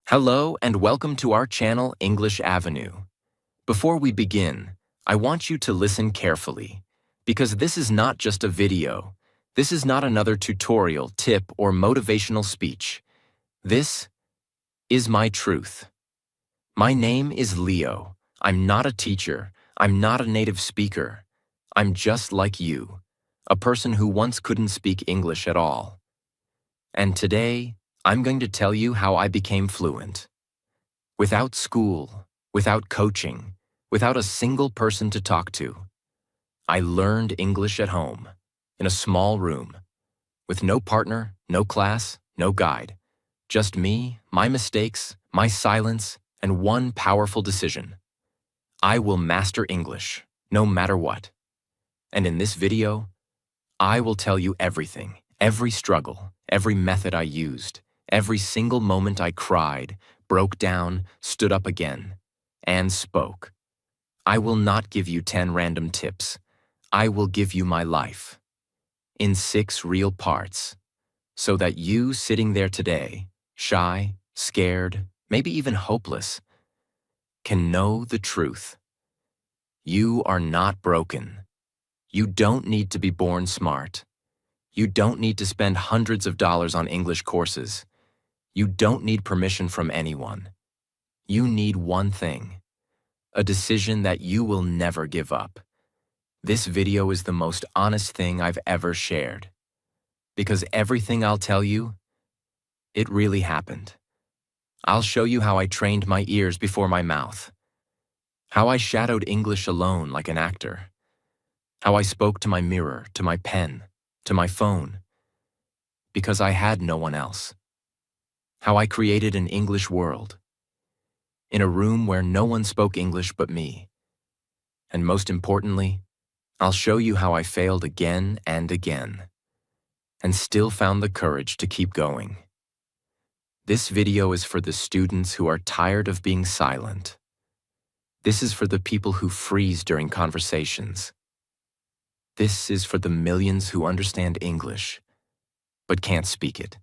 Hello and welcome to our channel English Avenue. Before we begin, I want you to listen carefully, because this is not just a video. This is not another tutorial, tip, or motivational speech. This is my truth. My name is Leo. I'm not a teacher. I'm not a native speaker. I'm just like you, a person who once couldn't speak English at all. And today, I'm going to tell you how I became fluent. Without school, without coaching, without a single person to talk to. I learned English at home, in a small room, with no partner, no class, no guide. Just me, my mistakes, my silence, and one powerful decision. I will master English, no matter what. And in this video, I will tell you everything, every struggle, every method I used, every single moment I cried, broke down, stood up again, and spoke. I will not give you 10 random tips. I will give you my life, in 6 real parts, so that you sitting there today, shy, scared, maybe even hopeless, can know the truth. You are not broken. You don't need to be born smart. You don't need to spend hundreds of dollars on English courses. You don't need permission from anyone. You need one thing, a decision that you will never give up. This video is the most honest thing I've ever shared. Because everything I'll tell you, it really happened. I'll show you how I trained my ears before my mouth, how I shadowed English alone like an actor, how I spoke to my mirror, to my pen, to my phone, because I had no one else. How I created an English world, in a room where no one spoke English but me. And most importantly, I'll show you how I failed again and again, and still found the courage to keep going. This video is for the students who are tired of being silent. This is for the people who freeze during conversations. This is for the millions who understand English, but can't speak it.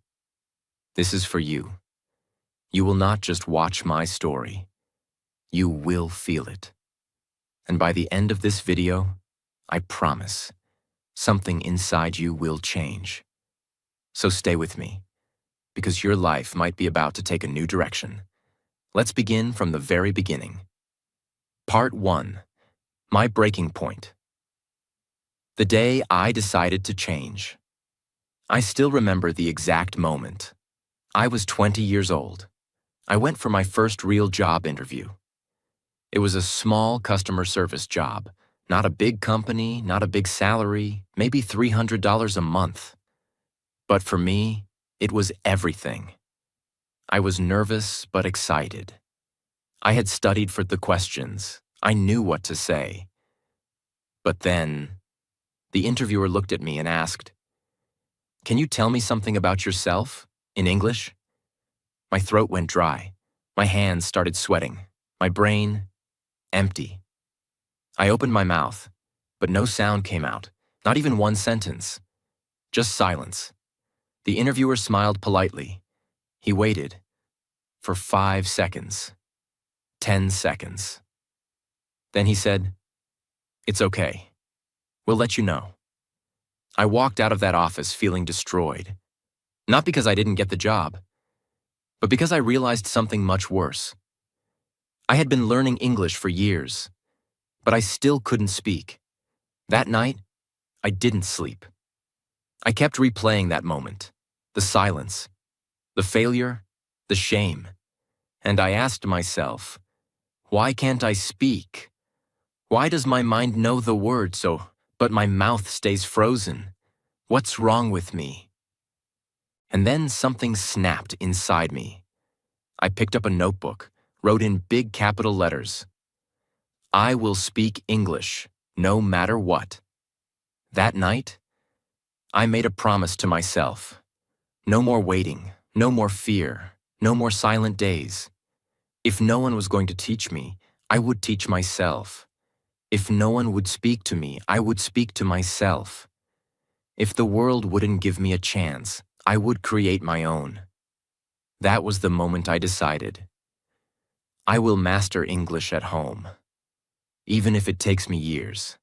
This is for you. You will not just watch my story. You will feel it. And by the end of this video, I promise, something inside you will change. So stay with me, because your life might be about to take a new direction. Let's begin from the very beginning. Part 1. My breaking point. The day I decided to change. I still remember the exact moment. I was 20 years old. I went for my first real job interview. It was a small customer service job, not a big company, not a big salary, maybe $300 a month. But for me, it was everything. I was nervous but excited. I had studied for the questions. I knew what to say. But then, the interviewer looked at me and asked, "Can you tell me something about yourself, in English?" My throat went dry. My hands started sweating. My brain, empty. I opened my mouth, but no sound came out, not even one sentence. Just silence. The interviewer smiled politely. He waited for 5 seconds, 10 seconds. Then he said, "It's okay. We'll let you know." I walked out of that office feeling destroyed. Not because I didn't get the job, but because I realized something much worse. I had been learning English for years, but I still couldn't speak. That night, I didn't sleep. I kept replaying that moment, the silence, the failure, the shame, and I asked myself, why can't I speak? Why does my mind know the words but my mouth stays frozen? What's wrong with me? And then something snapped inside me. I picked up a notebook, wrote in big capital letters, "I will speak English, no matter what." That night, I made a promise to myself. No more waiting, no more fear, no more silent days. If no one was going to teach me, I would teach myself. If no one would speak to me, I would speak to myself. If the world wouldn't give me a chance, I would create my own. That was the moment I decided. I will master English at home. Even if it takes me years.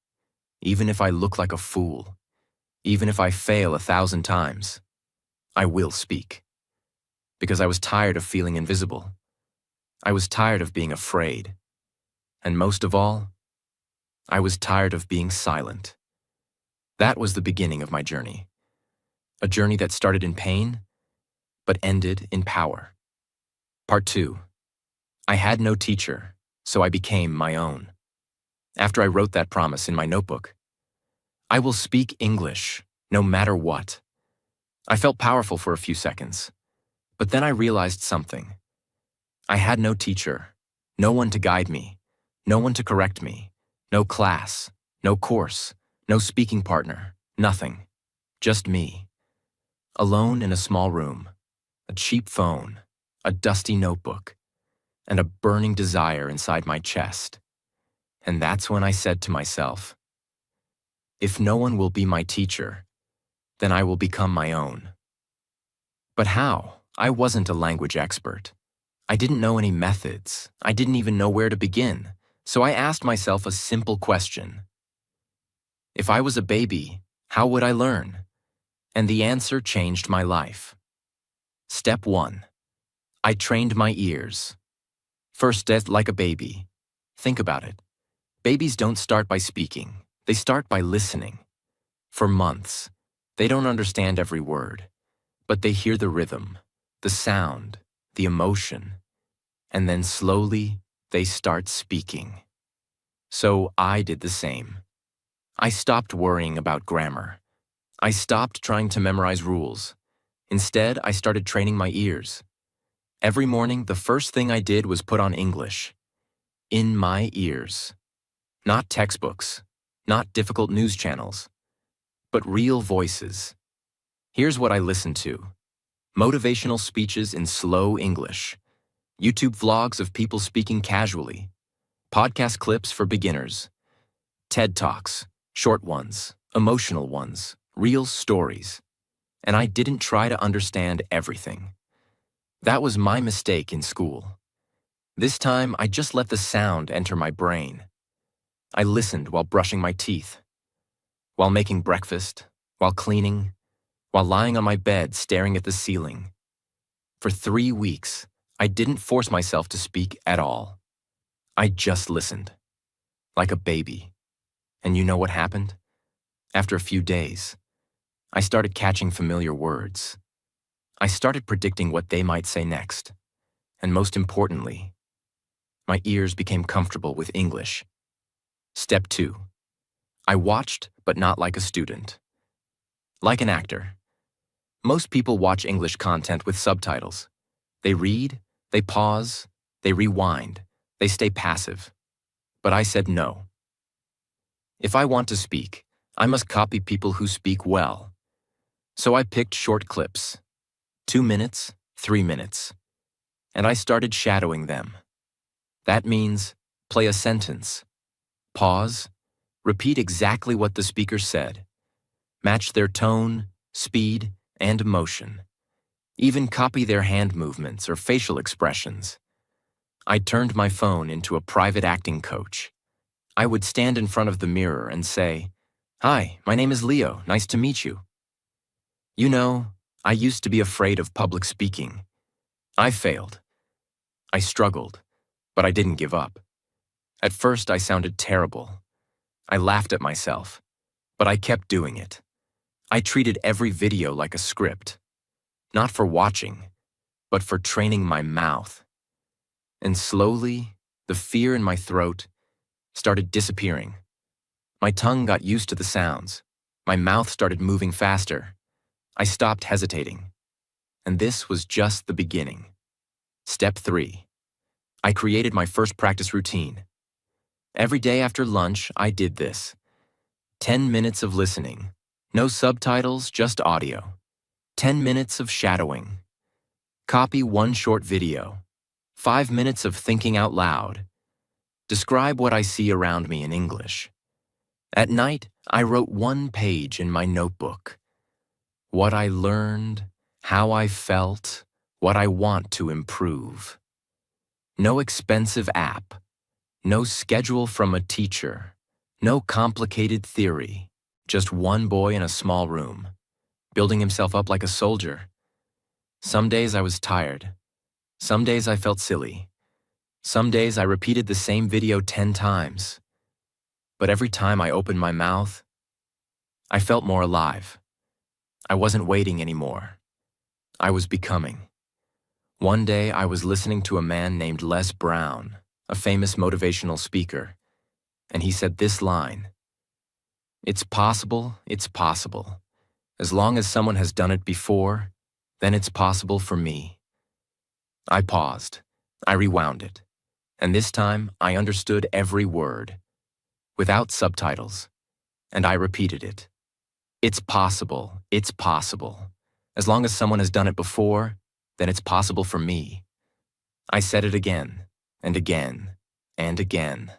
Even if I look like a fool. Even if I fail 1,000 times. I will speak. Because I was tired of feeling invisible. I was tired of being afraid. And most of all, I was tired of being silent. That was the beginning of my journey. A journey that started in pain, but ended in power. Part 2. I had no teacher, so I became my own. After I wrote that promise in my notebook, I will speak English, no matter what. I felt powerful for a few seconds, but then I realized something. I had no teacher, no one to guide me, no one to correct me, no class, no course, no speaking partner, nothing. Just me. Alone in a small room, a cheap phone, a dusty notebook, and a burning desire inside my chest. And that's when I said to myself, if no one will be my teacher, then I will become my own. But how? I wasn't a language expert. I didn't know any methods. I didn't even know where to begin. So I asked myself a simple question. If I was a baby, how would I learn? And the answer changed my life. Step 1. I trained my ears. First step, like a baby. Think about it. Babies don't start by speaking. They start by listening. For months, they don't understand every word, but they hear the rhythm, the sound, the emotion, and then slowly they start speaking. So I did the same. I stopped worrying about grammar. I stopped trying to memorize rules. Instead, I started training my ears. Every morning, the first thing I did was put on English. In my ears. Not textbooks, not difficult news channels, but real voices. Here's what I listened to. Motivational speeches in slow English. YouTube vlogs of people speaking casually. Podcast clips for beginners. TED Talks, short ones, emotional ones, real stories. And I didn't try to understand everything. That was my mistake in school. This time, I just let the sound enter my brain. I listened while brushing my teeth, while making breakfast, while cleaning, while lying on my bed staring at the ceiling. For 3 weeks, I didn't force myself to speak at all. I just listened, like a baby. And you know what happened? After a few days, I started catching familiar words. I started predicting what they might say next. And most importantly, my ears became comfortable with English. Step 2. I watched, but not like a student. Like an actor. Most people watch English content with subtitles. They read, they pause, they rewind, they stay passive. But I said no. If I want to speak, I must copy people who speak well. So I picked short clips, 2 minutes, 3 minutes, and I started shadowing them. That means play a sentence, pause, repeat exactly what the speaker said, match their tone, speed, and emotion. Even copy their hand movements or facial expressions. I turned my phone into a private acting coach. I would stand in front of the mirror and say, "Hi, my name is Leo, nice to meet you." You know, I used to be afraid of public speaking. I failed. I struggled, but I didn't give up. At first, I sounded terrible. I laughed at myself, but I kept doing it. I treated every video like a script, not for watching, but for training my mouth. And slowly, the fear in my throat started disappearing. My tongue got used to the sounds. My mouth started moving faster. I stopped hesitating. And this was just the beginning. Step 3. I created my first practice routine. Every day after lunch, I did this. 10 minutes of listening. No subtitles, just audio. 10 minutes of shadowing. Copy one short video. 5 minutes of thinking out loud. Describe what I see around me in English. At night, I wrote 1 page in my notebook. What I learned, how I felt, what I want to improve. No expensive app, no schedule from a teacher, no complicated theory, just one boy in a small room, building himself up like a soldier. Some days I was tired. Some days I felt silly. Some days I repeated the same video 10 times. But every time I opened my mouth, I felt more alive. I wasn't waiting anymore. I was becoming. One day I was listening to a man named Les Brown, a famous motivational speaker, and he said this line, "It's possible, it's possible. As long as someone has done it before, then it's possible for me." I paused. I rewound it. And this time, I understood every word, without subtitles, and I repeated it. It's possible, it's possible. As long as someone has done it before, then it's possible for me. I said it again, and again, and again.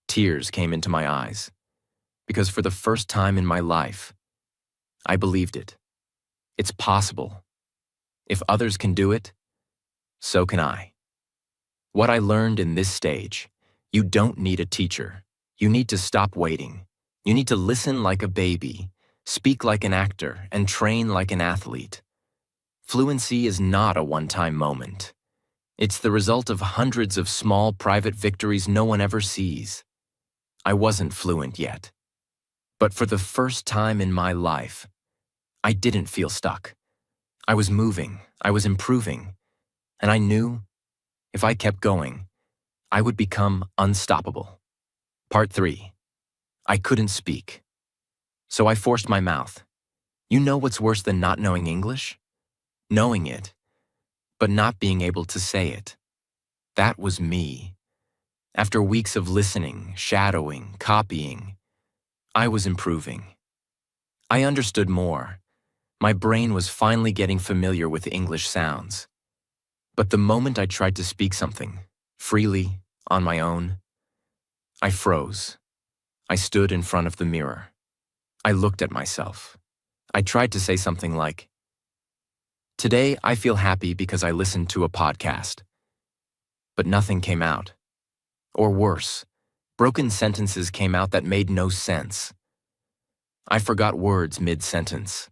Tears came into my eyes, because for the first time in my life, I believed it. It's possible. If others can do it, so can I. What I learned in this stage, you don't need a teacher. You need to stop waiting. You need to listen like a baby, speak like an actor, and train like an athlete. Fluency is not a one-time moment. It's the result of hundreds of small private victories no one ever sees. I wasn't fluent yet. But for the first time in my life, I didn't feel stuck. I was moving, I was improving, and I knew if I kept going, I would become unstoppable. Part 3. I couldn't speak. So I forced my mouth. You know what's worse than not knowing English? Knowing it, but not being able to say it. That was me. After weeks of listening, shadowing, copying, I was improving. I understood more. My brain was finally getting familiar with English sounds. But the moment I tried to speak something, freely, on my own, I froze. I stood in front of the mirror. I looked at myself. I tried to say something like, "Today I feel happy because I listened to a podcast." But nothing came out. Or worse, broken sentences came out that made no sense. I forgot words mid-sentence.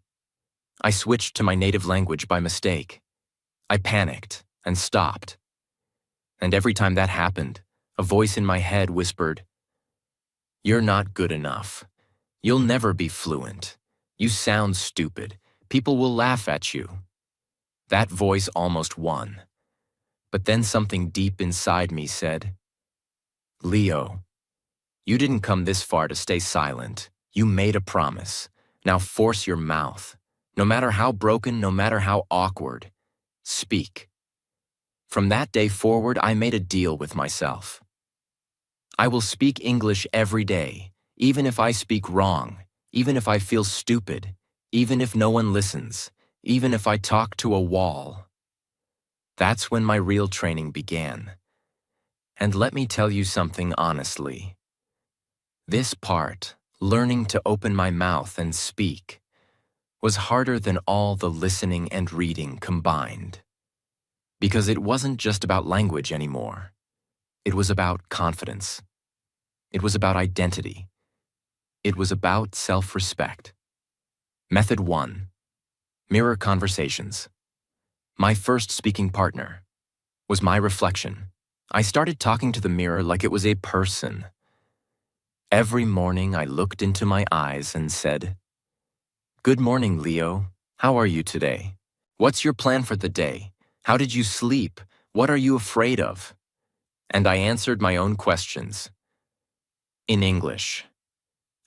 I switched to my native language by mistake. I panicked and stopped. And every time that happened, a voice in my head whispered, "You're not good enough. You'll never be fluent. You sound stupid. People will laugh at you." That voice almost won. But then something deep inside me said, "Leo, you didn't come this far to stay silent. You made a promise. Now force your mouth. No matter how broken, no matter how awkward, speak." From that day forward, I made a deal with myself. I will speak English every day, even if I speak wrong, even if I feel stupid, even if no one listens, even if I talk to a wall. That's when my real training began. And let me tell you something honestly. This part, learning to open my mouth and speak, was harder than all the listening and reading combined. Because it wasn't just about language anymore. It was about confidence. It was about identity. It was about self-respect. Method 1. Mirror conversations. My first speaking partner was my reflection. I started talking to the mirror like it was a person. Every morning I looked into my eyes and said, "Good morning, Leo. How are you today? What's your plan for the day? How did you sleep? What are you afraid of?" And I answered my own questions. In English.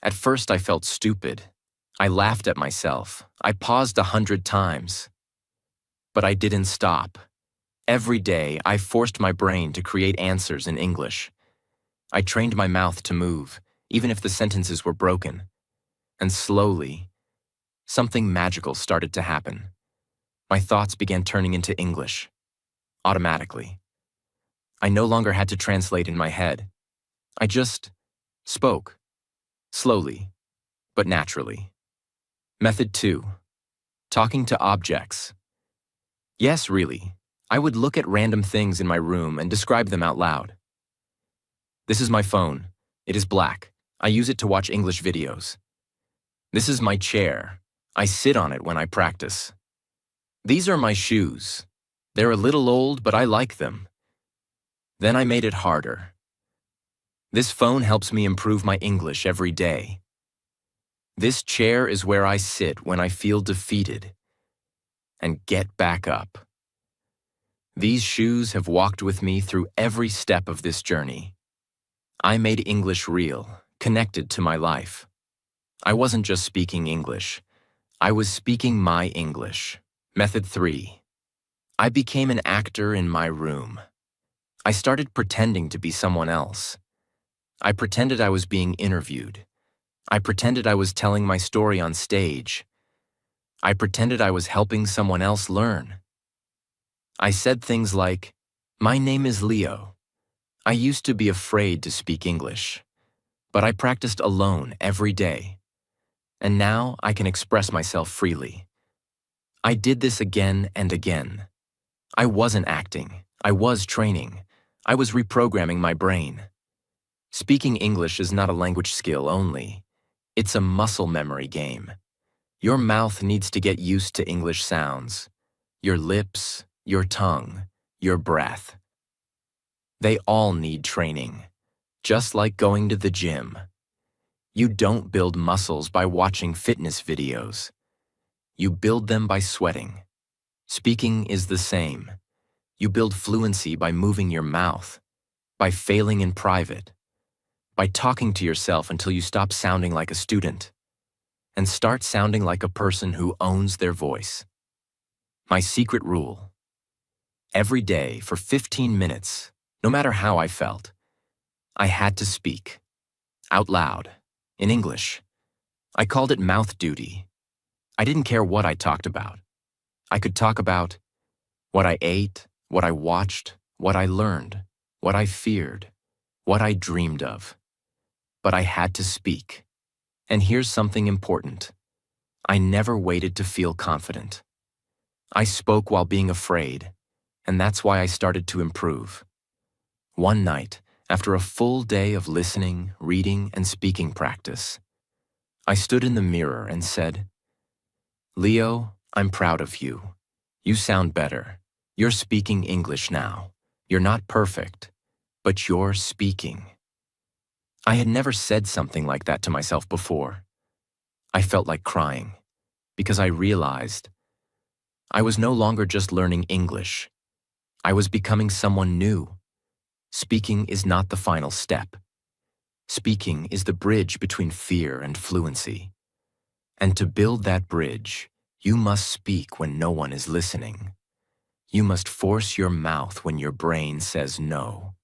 At first I felt stupid. I laughed at myself. I paused 100 times. But I didn't stop. Every day I forced my brain to create answers in English. I trained my mouth to move, even if the sentences were broken. And slowly, something magical started to happen. My thoughts began turning into English, automatically. I no longer had to translate in my head. I just spoke, slowly, but naturally. Method 2. Talking to objects. Yes, really. I would look at random things in my room and describe them out loud. This is my phone. It is black. I use it to watch English videos. This is my chair. I sit on it when I practice. These are my shoes. They're a little old, but I like them. Then I made it harder. This phone helps me improve my English every day. This chair is where I sit when I feel defeated and get back up. These shoes have walked with me through every step of this journey. I made English real, connected to my life. I wasn't just speaking English. I was speaking my English. Method 3. I became an actor in my room. I started pretending to be someone else. I pretended I was being interviewed. I pretended I was telling my story on stage. I pretended I was helping someone else learn. I said things like, "My name is Leo. I used to be afraid to speak English, but I practiced alone every day. And now I can express myself freely." I did this again and again. I wasn't acting. I was training. I was reprogramming my brain. Speaking English is not a language skill only. It's a muscle memory game. Your mouth needs to get used to English sounds. Your lips, your tongue, your breath. They all need training, just like going to the gym. You don't build muscles by watching fitness videos. You build them by sweating. Speaking is the same. You build fluency by moving your mouth, by failing in private, by talking to yourself until you stop sounding like a student and start sounding like a person who owns their voice. My secret rule: every day for 15 minutes, no matter how I felt, I had to speak, out loud, in English. I called it mouth duty. I didn't care what I talked about. I could talk about what I ate, what I watched, what I learned, what I feared, what I dreamed of. But I had to speak. And here's something important. I never waited to feel confident. I spoke while being afraid, and that's why I started to improve. One night, after a full day of listening, reading, and speaking practice, I stood in the mirror and said, "Leo, I'm proud of you. You sound better. You're speaking English now. You're not perfect, but you're speaking." I had never said something like that to myself before. I felt like crying, because I realized I was no longer just learning English. I was becoming someone new. Speaking is not the final step. Speaking is the bridge between fear and fluency. And to build that bridge, you must speak when no one is listening. You must force your mouth when your brain says no.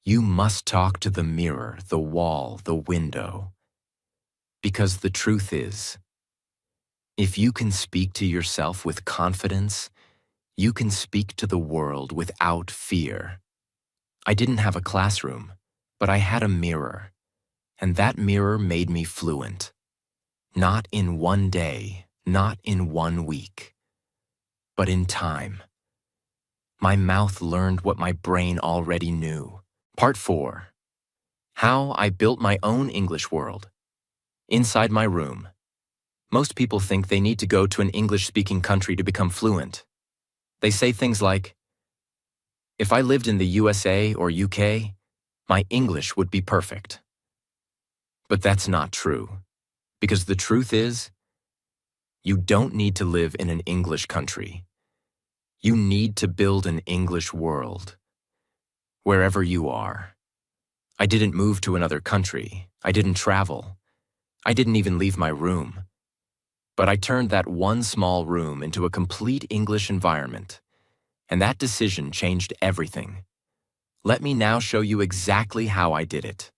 You must talk to the mirror, the wall, the window. Because the truth is, if you can speak to yourself with confidence, you can speak to the world without fear. I didn't have a classroom, but I had a mirror, and that mirror made me fluent. Not in one day, not in 1 week, but in time. My mouth learned what my brain already knew. Part 4. How I built my own English world. Inside my room. Most people think they need to go to an English-speaking country to become fluent. They say things like, "If I lived in the USA or UK, my English would be perfect." But that's not true, because the truth is, you don't need to live in an English country. You need to build an English world. Wherever you are. I didn't move to another country. I didn't travel. I didn't even leave my room. But I turned that one small room into a complete English environment. And that decision changed everything. Let me now show you exactly how I did it.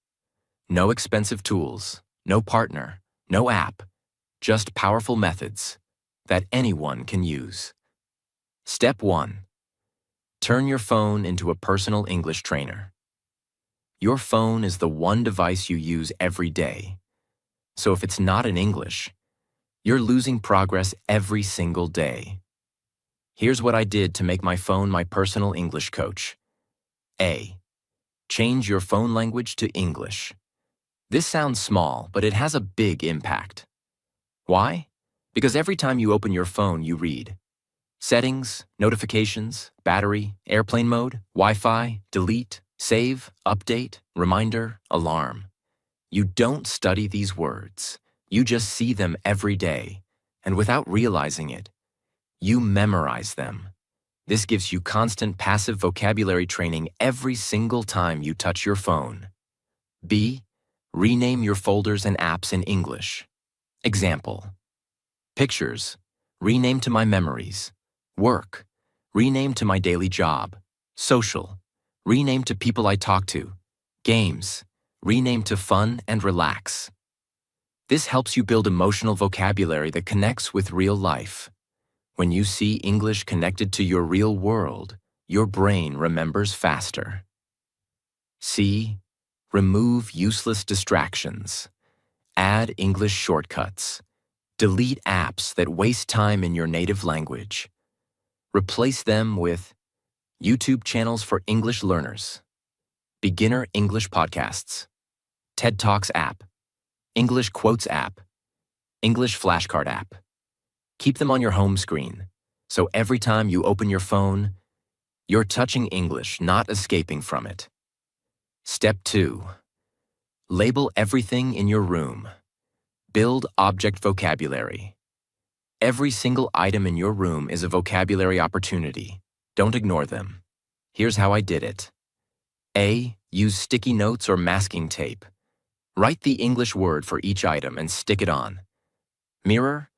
No expensive tools, no partner, no app, just powerful methods that anyone can use. Step 1. Turn your phone into a personal English trainer. Your phone is the one device you use every day. So if it's not in English, you're losing progress every single day. Here's what I did to make my phone my personal English coach. A. Change your phone language to English. This sounds small, but it has a big impact. Why? Because every time you open your phone, you read settings, notifications, battery, airplane mode, Wi-Fi, delete, save, update, reminder, alarm. You don't study these words. You just see them every day, and without realizing it, you memorize them. This gives you constant passive vocabulary training every single time you touch your phone. B. Rename your folders and apps in English. Example. Pictures, rename to my memories. Work, rename to my daily job. Social, rename to people I talk to. Games, rename to fun and relax. This helps you build emotional vocabulary that connects with real life. When you see English connected to your real world, your brain remembers faster. C. Remove useless distractions. Add English shortcuts. Delete apps that waste time in your native language. Replace them with YouTube channels for English learners, beginner English podcasts, TED Talks app, English Quotes app, English flashcard app. Keep them on your home screen, so every time you open your phone, you're touching English, not escaping from it. Step 2. Label everything in your room. Build object vocabulary. Every single item in your room is a vocabulary opportunity. Don't ignore them. Here's how I did it. A. Use sticky notes or masking tape. Write the English word for each item and stick it on. Mirror,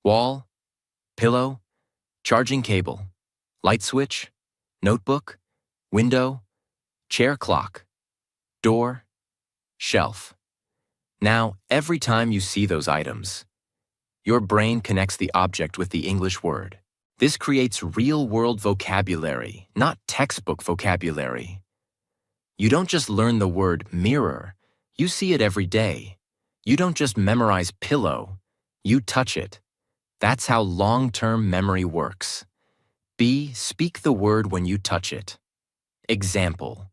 wall, pillow, charging cable, light switch, notebook, window, chair clock, door, shelf. Now, every time you see those items, your brain connects the object with the English word. This creates real-world vocabulary, not textbook vocabulary. You don't just learn the word mirror, you see it every day. You don't just memorize pillow, you touch it. That's how long-term memory works. B. Speak the word when you touch it. Example.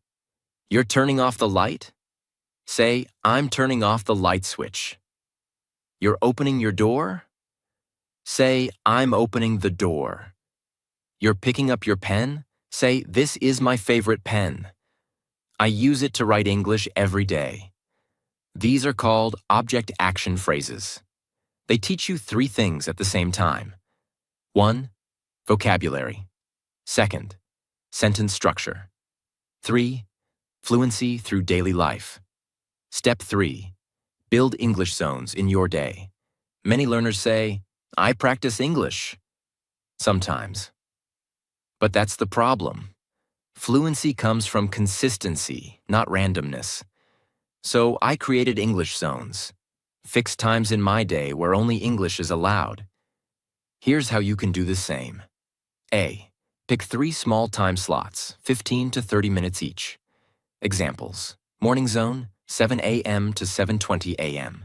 You're turning off the light? Say, I'm turning off the light switch. You're opening your door? Say, I'm opening the door. You're picking up your pen? Say, this is my favorite pen. I use it to write English every day. These are called object action phrases. They teach you 3 things at the same time. 1. Vocabulary. 2. Sentence structure. 3. Fluency through daily life. Step 3. Build English zones in your day. Many learners say, I practice English. Sometimes. But that's the problem. Fluency comes from consistency, not randomness. So I created English zones. Fixed times in my day where only English is allowed. Here's how you can do the same. A. Pick 3 small time slots, 15 to 30 minutes each. Examples. Morning zone, 7 a.m. to 7:20 a.m.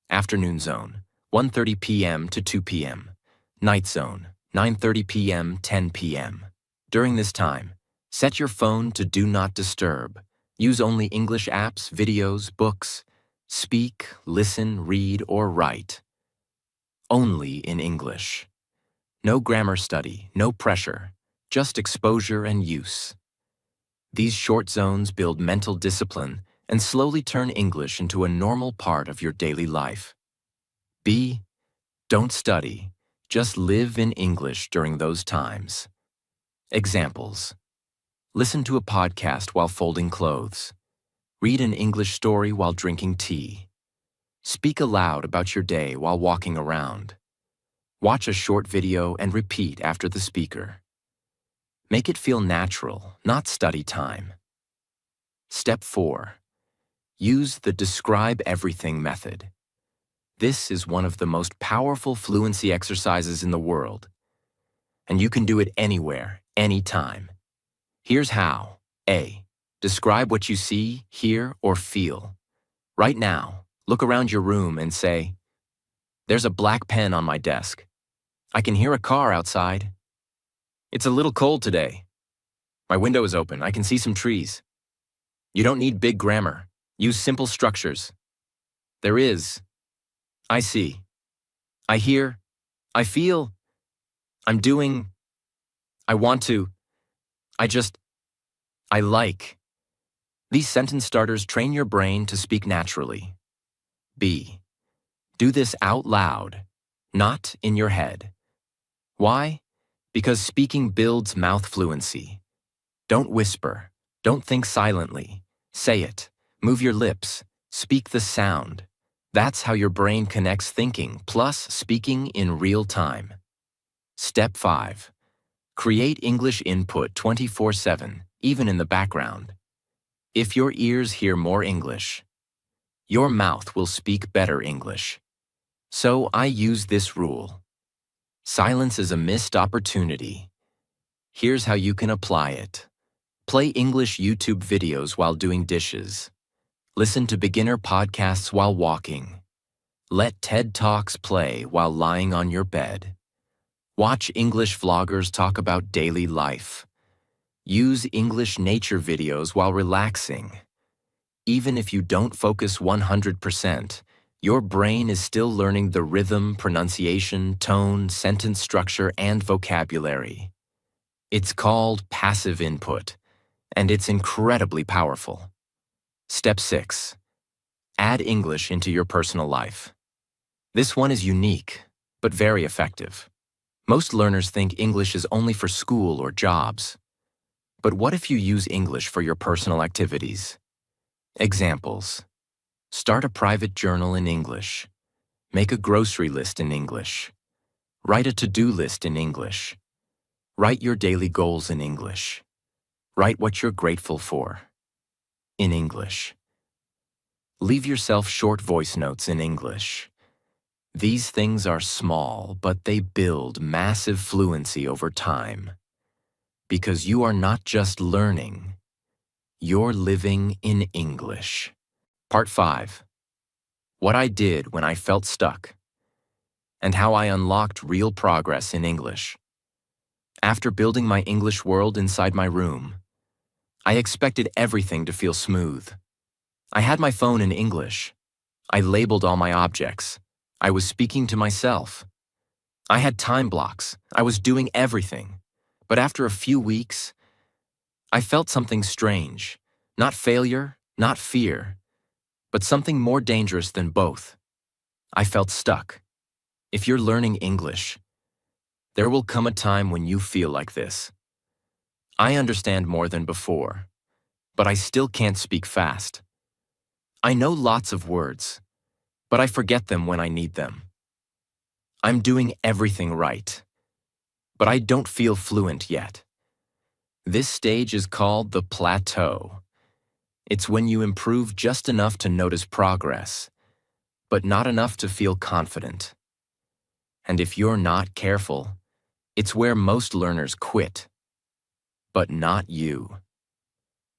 Afternoon zone, 1:30 p.m. to 2 p.m. Night zone, 9:30 p.m. 10 p.m. During this time, set your phone to Do Not Disturb. Use only English apps, videos, books. Speak, listen, read, or write. Only in English. No grammar study, no pressure, just exposure and use. These short zones build mental discipline and slowly turn English into a normal part of your daily life. B. Don't study, just live in English during those times. Examples. Listen to a podcast while folding clothes. Read an English story while drinking tea. Speak aloud about your day while walking around. Watch a short video and repeat after the speaker. Make it feel natural, not study time. Step 4. Use the Describe Everything method. This is one of the most powerful fluency exercises in the world, and you can do it anywhere, anytime. Here's how. A. Describe what you see, hear, or feel. Right now, look around your room and say, there's a black pen on my desk. I can hear a car outside. It's a little cold today. My window is open. I can see some trees. You don't need big grammar. Use simple structures. There is. I see. I hear. I feel. I'm doing. I want to. I just. I like. These sentence starters train your brain to speak naturally. B. Do this out loud, not in your head. Why? Because speaking builds mouth fluency. Don't whisper. Don't think silently. Say it. Move your lips. Speak the sound. That's how your brain connects thinking plus speaking in real time. Step 5. Create English input 24/7, even in the background. If your ears hear more English, your mouth will speak better English. So I use this rule. Silence is a missed opportunity. Here's how you can apply it. Play English YouTube videos while doing dishes. Listen to beginner podcasts while walking. Let TED Talks play while lying on your bed. Watch English vloggers talk about daily life. Use English nature videos while relaxing. Even if you don't focus 100%, your brain is still learning the rhythm, pronunciation, tone, sentence structure, and vocabulary. It's called passive input, and it's incredibly powerful. Step 6. Add English into your personal life. This one is unique, but very effective. Most learners think English is only for school or jobs. But what if you use English for your personal activities? Examples. Start a private journal in English. Make a grocery list in English. Write a to-do list in English. Write your daily goals in English. Write what you're grateful for in English. Leave yourself short voice notes in English. These things are small, but they build massive fluency over time. Because you are not just learning, you're living in English. Part 5. What I did when I felt stuck, and how I unlocked real progress in English. After building my English world inside my room, I expected everything to feel smooth. I had my phone in English. I labeled all my objects. I was speaking to myself. I had time blocks. I was doing everything. But after a few weeks, I felt something strange. Not failure, not fear, but something more dangerous than both. I felt stuck. If you're learning English, there will come a time when you feel like this. I understand more than before, but I still can't speak fast. I know lots of words, but I forget them when I need them. I'm doing everything right, but I don't feel fluent yet. This stage is called the plateau. It's when you improve just enough to notice progress, but not enough to feel confident. And if you're not careful, it's where most learners quit. But not you.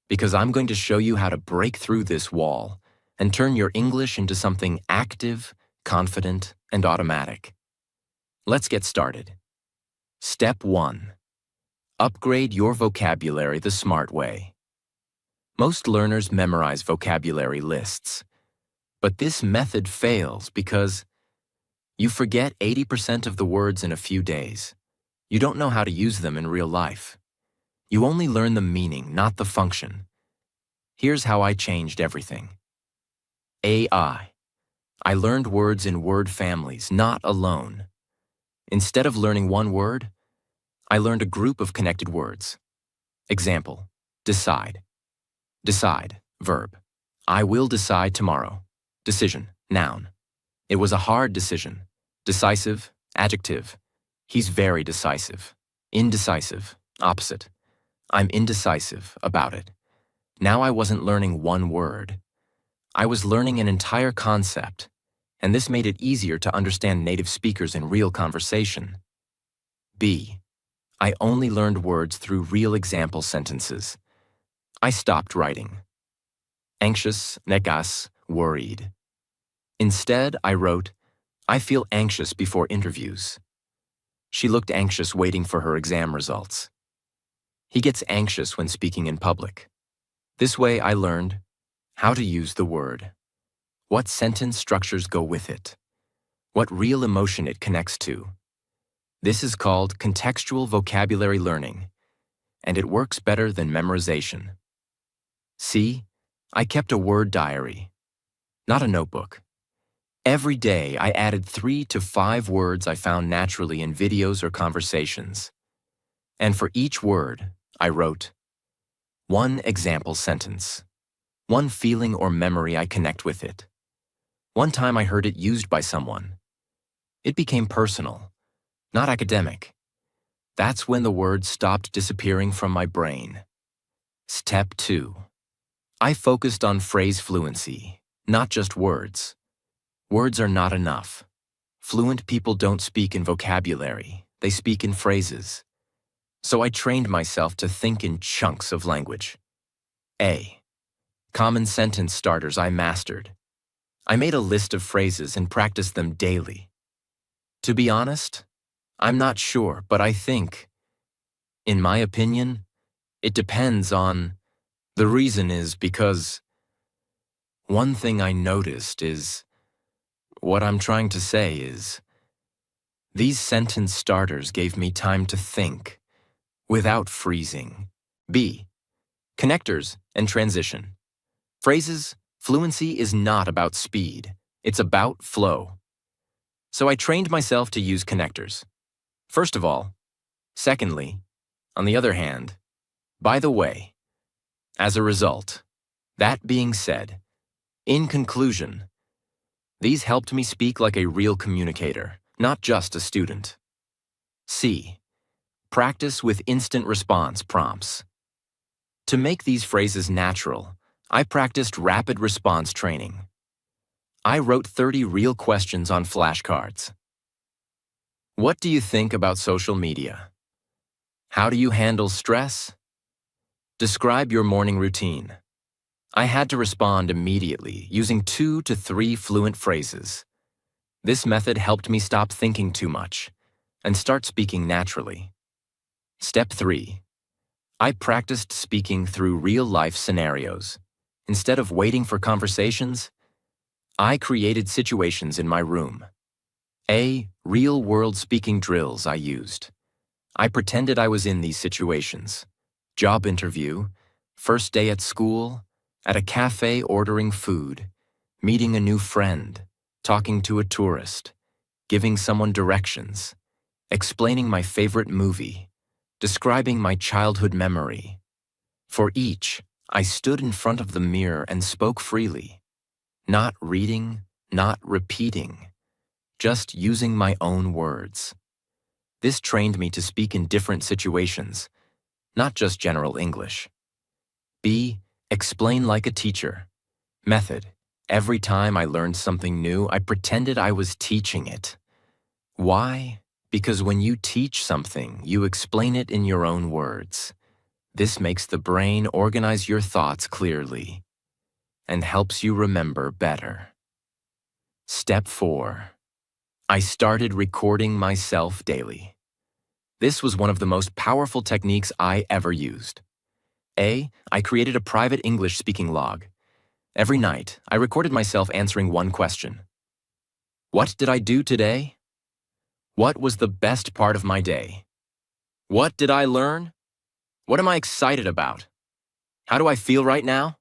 Because I'm going to show you how to break through this wall and turn your English into something active, confident, and automatic. Let's get started. Step 1. Upgrade your vocabulary the smart way. Most learners memorize vocabulary lists, but this method fails because you forget 80% of the words in a few days. You don't know how to use them in real life. You only learn the meaning, not the function. Here's how I changed everything. AI. I learned words in word families, not alone. Instead of learning one word, I learned a group of connected words. Example, decide. Decide, verb. I will decide tomorrow. Decision, noun. It was a hard decision. Decisive, adjective. He's very decisive. Indecisive, opposite. I'm indecisive about it. Now I wasn't learning one word. I was learning an entire concept, and this made it easier to understand native speakers in real conversation. B. I only learned words through real example sentences. I stopped writing. Anxious, negas, worried. Instead, I wrote, I feel anxious before interviews. She looked anxious waiting for her exam results. He gets anxious when speaking in public. This way I learned how to use the word, what sentence structures go with it, what real emotion it connects to. This is called contextual vocabulary learning, and it works better than memorization. See, I kept a word diary, not a notebook. Every day I added 3 to 5 words I found naturally in videos or conversations. And for each word, I wrote 1 example sentence, 1 feeling or memory I connect with it. 1 time I heard it used by someone. It became personal, not academic. That's when the words stopped disappearing from my brain. Step 2. I focused on phrase fluency, not just words. Words are not enough. Fluent people don't speak in vocabulary, they speak in phrases. So I trained myself to think in chunks of language. A. Common sentence starters I mastered. I made a list of phrases and practiced them daily. To be honest, I'm not sure, but I think, in my opinion, it depends on. The reason is because one thing I noticed is, what I'm trying to say is, these sentence starters gave me time to think, without freezing. B. Connectors and transition. Phrases, fluency is not about speed, it's about flow. So I trained myself to use connectors. First of all. Secondly, on the other hand, by the way. As a result. That being said, in conclusion, these helped me speak like a real communicator, not just a student. C. Practice with instant response prompts. To make these phrases natural, I practiced rapid response training. I wrote 30 real questions on flashcards. What do you think about social media? How do you handle stress? Describe your morning routine. I had to respond immediately using 2 to 3 fluent phrases. This method helped me stop thinking too much and start speaking naturally. Step 3. I practiced speaking through real-life scenarios. Instead of waiting for conversations, I created situations in my room. A. Real-world speaking drills I used. I pretended I was in these situations. Job interview, first day at school, at a cafe ordering food, meeting a new friend, talking to a tourist, giving someone directions, explaining my favorite movie, describing my childhood memory. For each, I stood in front of the mirror and spoke freely, not reading, not repeating, just using my own words. This trained me to speak in different situations, not just general English. B. Explain like a teacher. Method. Every time I learned something new, I pretended I was teaching it. Why? Because when you teach something, you explain it in your own words. This makes the brain organize your thoughts clearly and helps you remember better. Step 4. I started recording myself daily. This was one of the most powerful techniques I ever used. A. I created a private English speaking log. Every night, I recorded myself answering one question. What did I do today? What was the best part of my day? What did I learn? What am I excited about? How do I feel right now?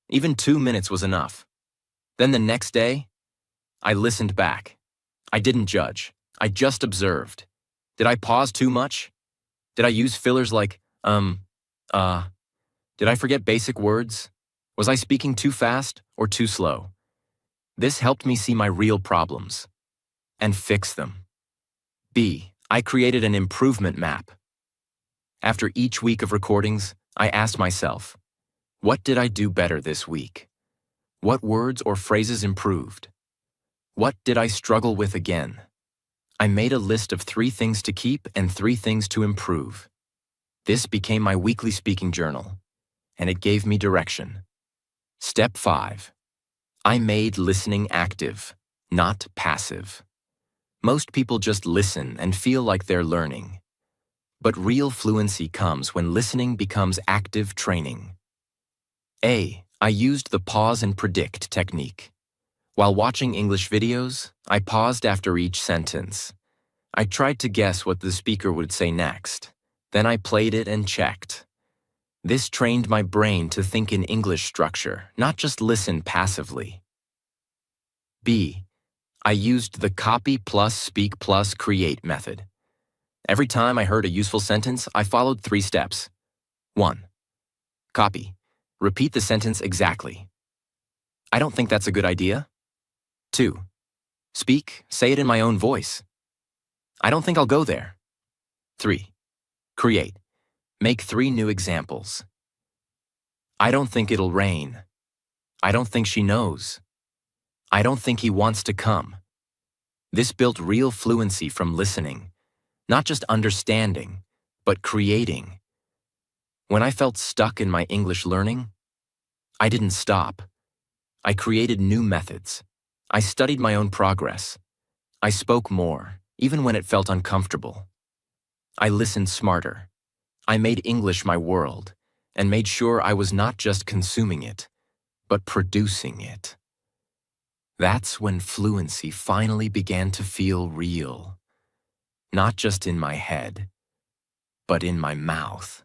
Even 2 minutes was enough. Then the next day, I listened back. I didn't judge. I just observed. Did I pause too much? Did I use fillers like, Did I forget basic words? Was I speaking too fast or too slow? This helped me see my real problems and fix them. B. I created an improvement map. After each week of recordings, I asked myself, what did I do better this week? What words or phrases improved? What did I struggle with again? I made a list of 3 things to keep and 3 things to improve. This became my weekly speaking journal, and it gave me direction. Step 5. I made listening active, not passive. Most people just listen and feel like they're learning. But real fluency comes when listening becomes active training. A. I used the pause and predict technique. While watching English videos, I paused after each sentence. I tried to guess what the speaker would say next. Then I played it and checked. This trained my brain to think in English structure, not just listen passively. B. I used the copy plus speak plus create method. Every time I heard a useful sentence, I followed 3 steps. 1. Copy. Repeat the sentence exactly. I don't think that's a good idea. 2. Speak, say it in my own voice. I don't think I'll go there. 3. Create. Make 3 new examples. I don't think it'll rain. I don't think she knows. I don't think he wants to come. This built real fluency from listening, not just understanding, but creating. When I felt stuck in my English learning, I didn't stop. I created new methods. I studied my own progress. I spoke more, even when it felt uncomfortable. I listened smarter. I made English my world and made sure I was not just consuming it, but producing it. That's when fluency finally began to feel real, not just in my head, but in my mouth.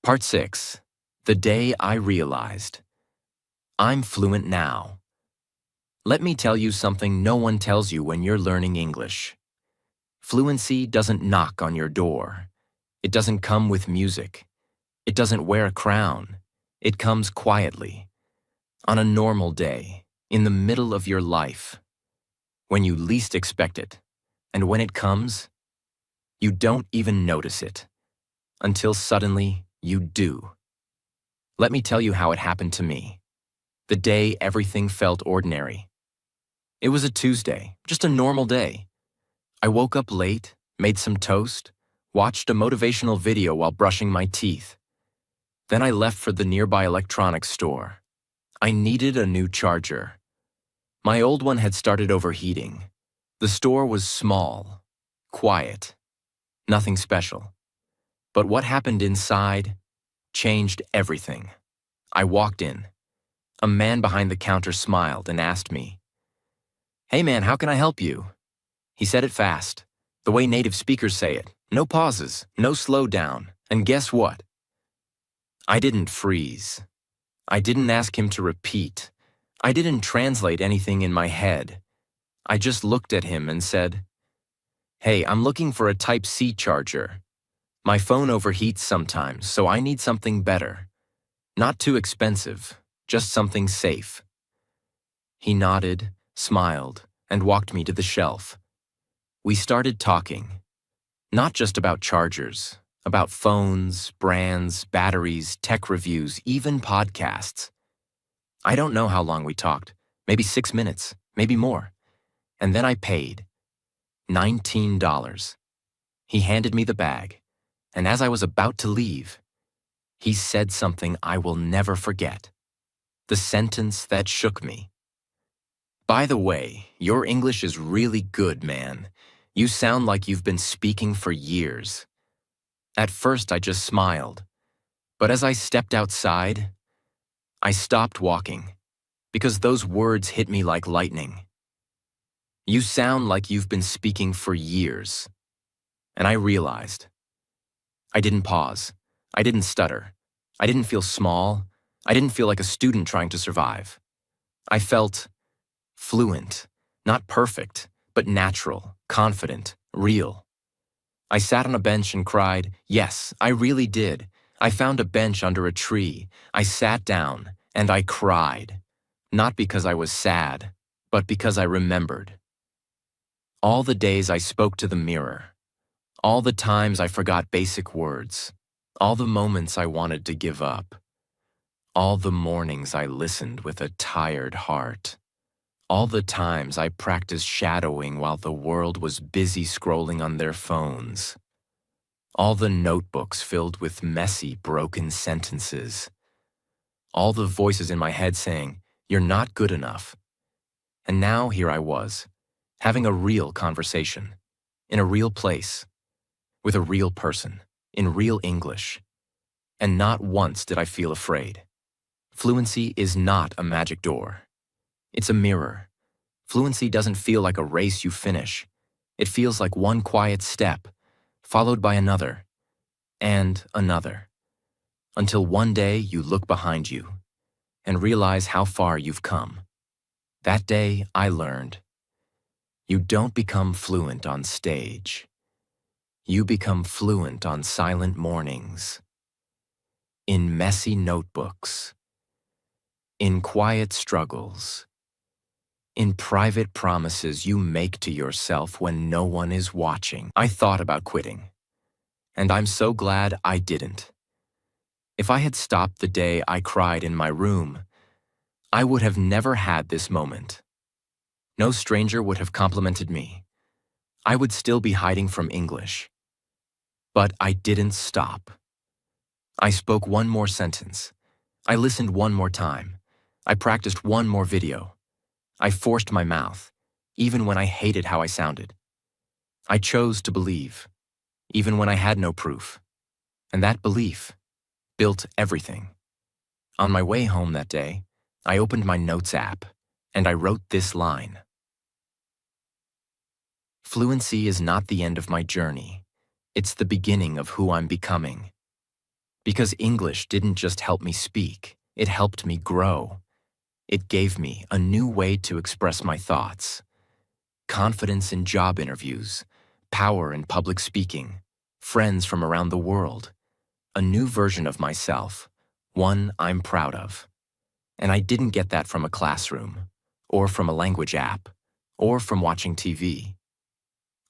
Part 6. The day I realized. I'm fluent now. Let me tell you something no one tells you when you're learning English. Fluency doesn't knock on your door. It doesn't come with music. It doesn't wear a crown. It comes quietly, on a normal day, in the middle of your life, when you least expect it. And when it comes, you don't even notice it, until suddenly you do. Let me tell you how it happened to me. The day everything felt ordinary. It was a Tuesday, just a normal day. I woke up late, made some toast, watched a motivational video while brushing my teeth. Then I left for the nearby electronics store. I needed a new charger. My old one had started overheating. The store was small, quiet, nothing special. But what happened inside changed everything. I walked in. A man behind the counter smiled and asked me, "Hey man, how can I help you?" He said it fast, the way native speakers say it. No pauses, no slowdown. And guess what? I didn't freeze. I didn't ask him to repeat. I didn't translate anything in my head. I just looked at him and said, "Hey, I'm looking for a Type-C charger. My phone overheats sometimes, so I need something better. Not too expensive, just something safe." He nodded, smiled, and walked me to the shelf. We started talking. Not just about chargers, about phones, brands, batteries, tech reviews, even podcasts. I don't know how long we talked, maybe 6 minutes, maybe more. And then I paid. $19. He handed me the bag, and as I was about to leave, he said something I will never forget. The sentence that shook me. "By the way, your English is really good, man. You sound like you've been speaking for years." At first, I just smiled. But as I stepped outside, I stopped walking, because those words hit me like lightning. You sound like you've been speaking for years. And I realized. I didn't pause. I didn't stutter. I didn't feel small. I didn't feel like a student trying to survive. I felt fluent, not perfect, but natural, confident, real. I sat on a bench and cried. Yes, I really did. I found a bench under a tree. I sat down and I cried. Not because I was sad, but because I remembered. All the days I spoke to the mirror. All the times I forgot basic words. All the moments I wanted to give up. All the mornings I listened with a tired heart. All the times I practiced shadowing while the world was busy scrolling on their phones. All the notebooks filled with messy, broken sentences. All the voices in my head saying, "You're not good enough." And now here I was, having a real conversation, in a real place, with a real person, in real English. And not once did I feel afraid. Fluency is not a magic door. It's a mirror. Fluency doesn't feel like a race you finish. It feels like one quiet step, followed by another, and another, until one day you look behind you and realize how far you've come. That day, I learned, you don't become fluent on stage. You become fluent on silent mornings, in messy notebooks, in quiet struggles, in private promises you make to yourself when no one is watching. I thought about quitting, and I'm so glad I didn't. If I had stopped the day I cried in my room, I would have never had this moment. No stranger would have complimented me. I would still be hiding from English. But I didn't stop. I spoke one more sentence. I listened one more time. I practiced one more video. I forced my mouth, even when I hated how I sounded. I chose to believe, even when I had no proof. And that belief built everything. On my way home that day, I opened my notes app, and I wrote this line. Fluency is not the end of my journey. It's the beginning of who I'm becoming. Because English didn't just help me speak, it helped me grow. It gave me a new way to express my thoughts. Confidence in job interviews, power in public speaking, friends from around the world. A new version of myself, one I'm proud of. And I didn't get that from a classroom, or from a language app, or from watching TV.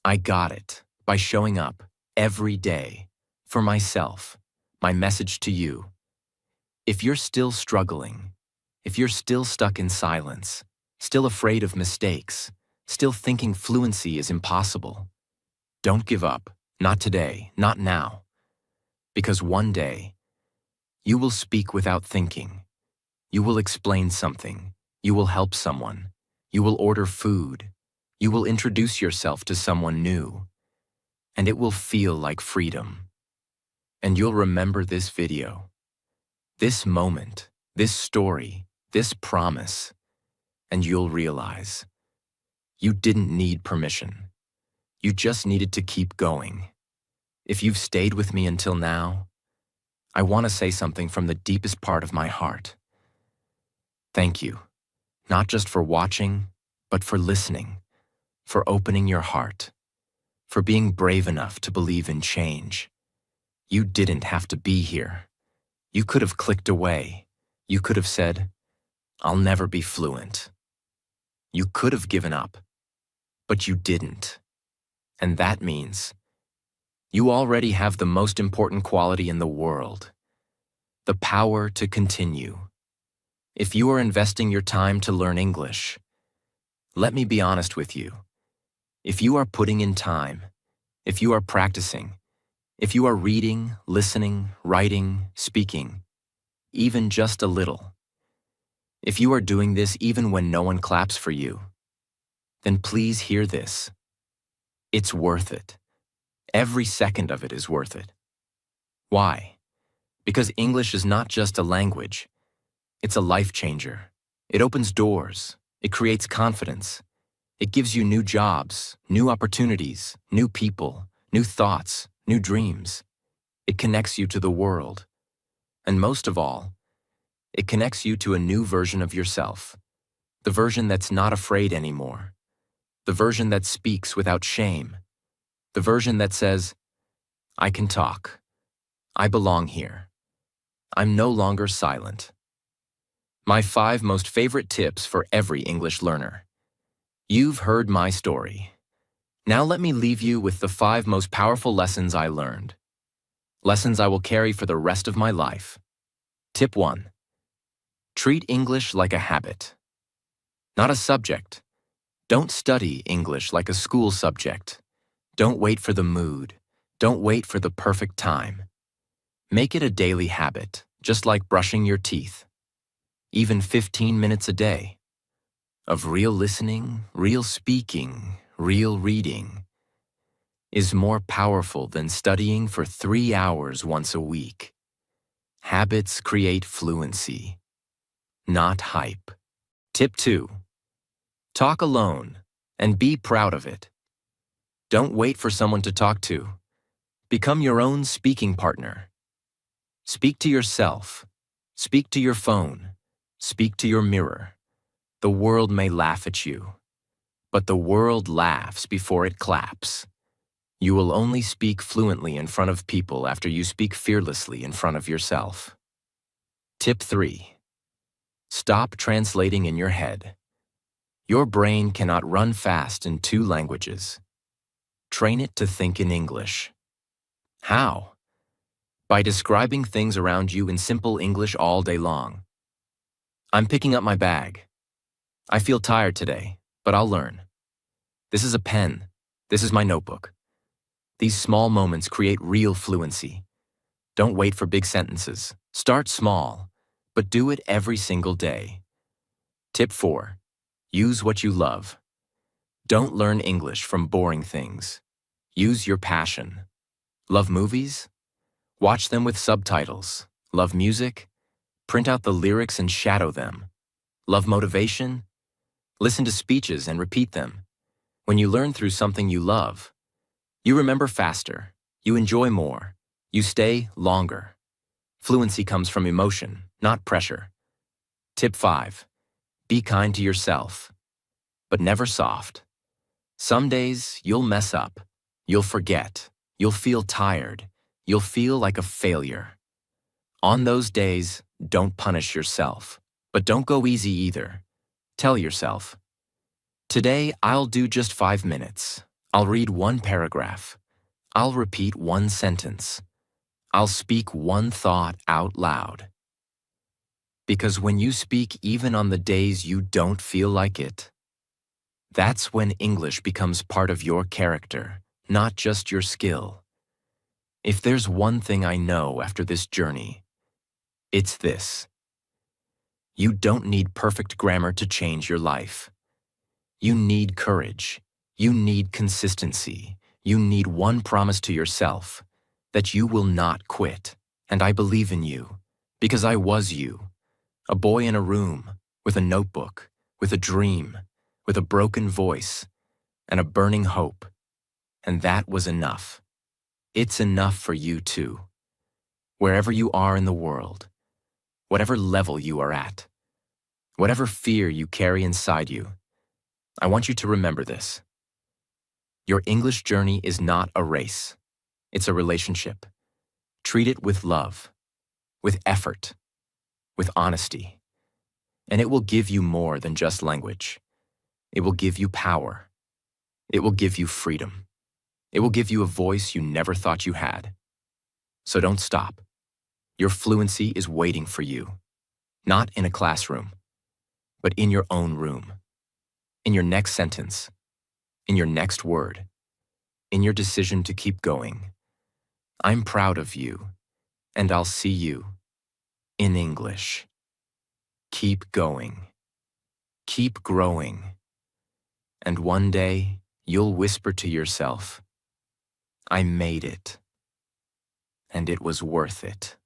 I got it by showing up every day for myself. My message to you: if you're still struggling, if you're still stuck in silence, still afraid of mistakes, still thinking fluency is impossible, don't give up. Not today, not now. Because one day, you will speak without thinking. You will explain something. You will help someone. You will order food. You will introduce yourself to someone new. And it will feel like freedom. And you'll remember this video, this moment, this story, this promise, and you'll realize you didn't need permission. You just needed to keep going. If you've stayed with me until now, I want to say something from the deepest part of my heart. Thank you, not just for watching, but for listening, for opening your heart, for being brave enough to believe in change. You didn't have to be here. You could have clicked away. You could have said, I'll never be fluent. You could have given up, but you didn't. And that means you already have the most important quality in the world, the power to continue. If you are investing your time to learn English, let me be honest with you. If you are putting in time, if you are practicing, if you are reading, listening, writing, speaking, even just a little, if you are doing this even when no one claps for you, then please hear this. It's worth it. Every second of it is worth it. Why? Because English is not just a language. It's a life changer. It opens doors. It creates confidence. It gives you new jobs, new opportunities, new people, new thoughts, new dreams. It connects you to the world. And most of all, it connects you to a new version of yourself. The version that's not afraid anymore. The version that speaks without shame. The version that says, I can talk. I belong here. I'm no longer silent. My 5 most favorite tips for every English learner. You've heard my story. Now let me leave you with the 5 most powerful lessons I learned. Lessons I will carry for the rest of my life. Tip 1. Treat English like a habit, not a subject. Don't study English like a school subject. Don't wait for the mood. Don't wait for the perfect time. Make it a daily habit, just like brushing your teeth. Even 15 minutes a day. Of real listening, real speaking, real reading. is more powerful than studying for 3 hours once a week. Habits create fluency, not hype. Tip 2. Talk alone and be proud of it. Don't wait for someone to talk to. Become your own speaking partner. Speak to yourself. Speak to your phone. Speak to your mirror. The world may laugh at you, but the world laughs before it claps. You will only speak fluently in front of people after you speak fearlessly in front of yourself. Tip 3. Stop translating in your head. Your brain cannot run fast in 2 languages. Train it to think in English. How? By describing things around you in simple English all day long. I'm picking up my bag. I feel tired today, but I'll learn. This is a pen. This is my notebook. These small moments create real fluency. Don't wait for big sentences. Start small, but do it every single day. Tip 4. Use what you love. Don't learn English from boring things. Use your passion. Love movies? Watch them with subtitles. Love music? Print out the lyrics and shadow them. Love motivation? Listen to speeches and repeat them. When you learn through something you love, you remember faster, you enjoy more, you stay longer. Fluency comes from emotion, not pressure. Tip 5. Be kind to yourself, but never soft. Some days you'll mess up, you'll forget, you'll feel tired, you'll feel like a failure. On those days, don't punish yourself, but don't go easy either. Tell yourself, today I'll do just 5 minutes. I'll read 1 paragraph. I'll repeat 1 sentence. I'll speak 1 thought out loud. Because when you speak even on the days you don't feel like it, that's when English becomes part of your character, not just your skill. If there's one thing I know after this journey, it's this. You don't need perfect grammar to change your life. You need courage. You need consistency. You need one promise to yourself, that you will not quit. And I believe in you, because I was you. A boy in a room, with a notebook, with a dream, with a broken voice, and a burning hope. And that was enough. It's enough for you too. Wherever you are in the world, whatever level you are at, whatever fear you carry inside you, I want you to remember this. Your English journey is not a race. It's a relationship. Treat it with love, with effort, with honesty. And it will give you more than just language. It will give you power. It will give you freedom. It will give you a voice you never thought you had. So don't stop. Your fluency is waiting for you. Not in a classroom, but in your own room. In your next sentence. In your next word. In your decision to keep going. I'm proud of you, and I'll see you in English. Keep going. Keep growing. And one day, you'll whisper to yourself, I made it, and it was worth it.